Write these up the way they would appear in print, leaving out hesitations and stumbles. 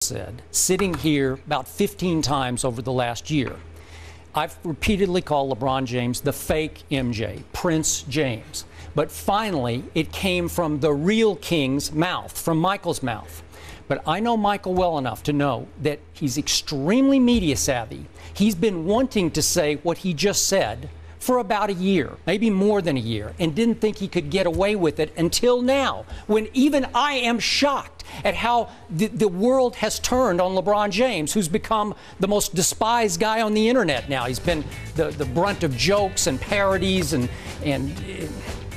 said, sitting here about 15 times over the last year, I've repeatedly called LeBron James the fake MJ, Prince James. But finally, it came from the real king's mouth, from Michael's mouth. But I know Michael well enough to know that he's extremely media savvy. He's been wanting to say what he just said for about a year, maybe more than a year, and didn't think he could get away with it until now, when even I am shocked at how the world has turned on LeBron James, who's become the most despised guy on the internet now. He's been the brunt of jokes and parodies, and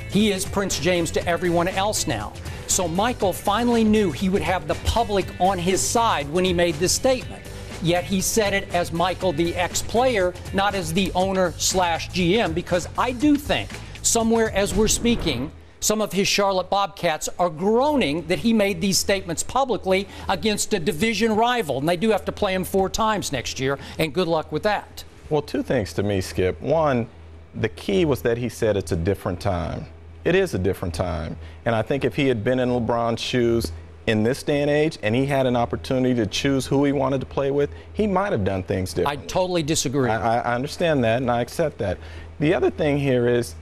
he is Prince James to everyone else now. So Michael finally knew he would have the public on his side when he made this statement. Yet he said it as Michael, the ex-player, not as the owner/GM, because I do think somewhere as we're speaking, some of his Charlotte Bobcats are groaning that he made these statements publicly against a division rival, and they do have to play him 4 times next year, and good luck with that. Well, 2 things to me, Skip. One, the key was that he said it's a different time. It is a different time. And I think if he had been in LeBron's shoes in this day and age, and he had an opportunity to choose who he wanted to play with, he might have done things differently. I totally disagree. I understand that, and I accept that. The other thing here is,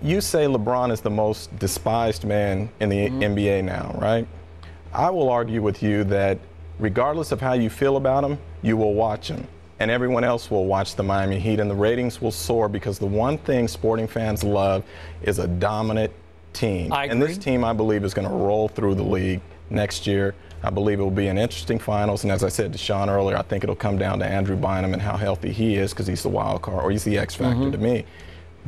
you say LeBron is the most despised man in the NBA now, right? I will argue with you that regardless of how you feel about him, you will watch him. And everyone else will watch the Miami Heat, and the ratings will soar, because the one thing sporting fans love is a dominant team. I agree. And this team, I believe, is going to roll through the league next year. I believe it will be an interesting finals. And as I said to Sean earlier, I think it'll come down to Andrew Bynum and how healthy he is, because he's the wild card, or he's the X factor to me.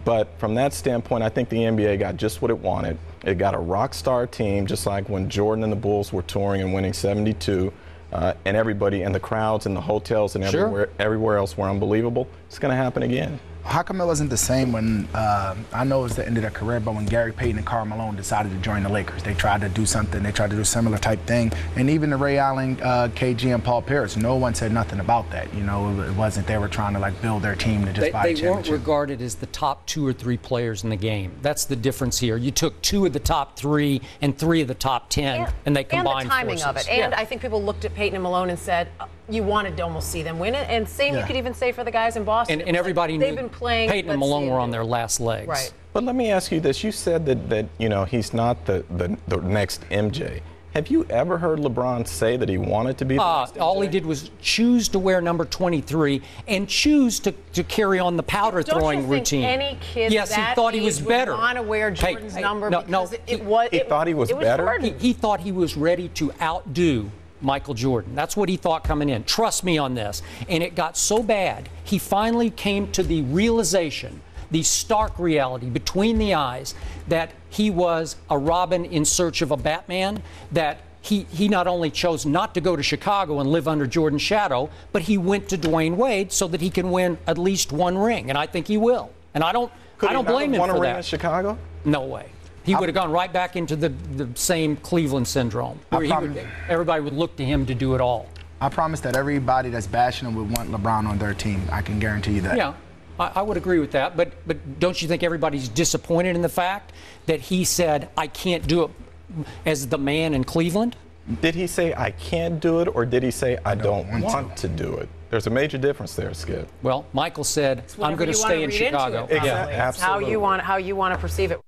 But from that standpoint, I think the NBA got just what it wanted. It got a rock star team, just like when Jordan and the Bulls were touring and winning 72. And everybody and the crowds and the hotels and everywhere else were unbelievable. It's going to happen again. How come it wasn't the same when, I know it was the end of their career, but when Gary Payton and Karl Malone decided to join the Lakers? They tried to do something, they tried to do a similar type thing. And even the Ray Allen, KG, and Paul Pierce, no one said nothing about that. You know, it wasn't they were trying to like build their team to just buy a championship. They weren't regarded as the top 2 or 3 players in the game. That's the difference here. You took 2 of the top 3 and 3 of the top 10, and they combined forces. And the timing of it. And I think people looked at Payton and Malone and said, you wanted to almost see them win it. And same you could even say for the guys in Boston. And everybody knew they've been playing. Payton and Malone were on their last legs. Right. But let me ask you this. You said that you know, he's not the next MJ. Have you ever heard LeBron say that he wanted to be the next MJ? All he did was choose to wear number 23 and choose to carry on the powder throwing routine. Don't you think any kid yes, that he thought he was better. Would want to wear Jordan's number because he thought he was better? He thought he was ready to outdo Michael Jordan. That's what he thought coming in. Trust me on this. And it got so bad, he finally came to the realization, the stark reality between the eyes, that he was a Robin in search of a Batman, that he not only chose not to go to Chicago and live under Jordan's shadow, but he went to Dwayne Wade so that he can win at least 1 ring. And I think he will. And I don't blame him for that. Could he not have won a ring in Chicago? No way. He would have gone right back into the same Cleveland syndrome, where everybody would look to him to do it all. I promise that everybody that's bashing him would want LeBron on their team. I can guarantee you that. Yeah, I would agree with that. But don't you think everybody's disappointed in the fact that he said, I can't do it as the man in Cleveland? Did he say, I can't do it, or did he say, I don't want to do it? There's a major difference there, Skip. Well, Michael said, I'm going to stay in Chicago. Exactly. Absolutely. How you want to perceive it.